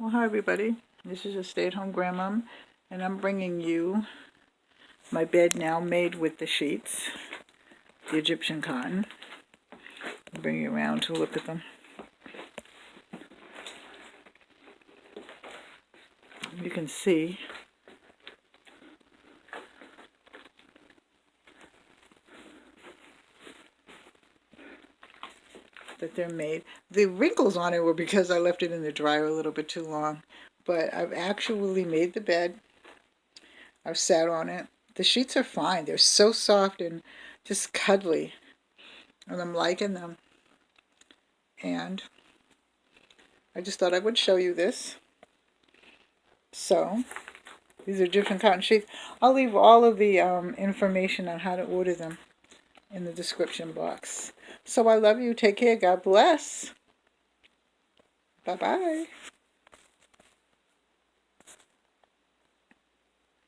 Well, hi everybody. This is a stay-at-home grandmom, and I'm bringing you my bed now made with the sheets, the Egyptian cotton. I'll bring you around to look at them. You can see that they're made. The wrinkles on it were because I left it in the dryer a little bit too long, but I've actually made the bed. I've sat on it. The sheets are fine. They're so soft and just cuddly, and I'm liking them. And I just thought I would show you this. So these are different cotton sheets. I'll leave all of the information on how to order them in the description box. So I love you. Take care. God bless. Bye-bye.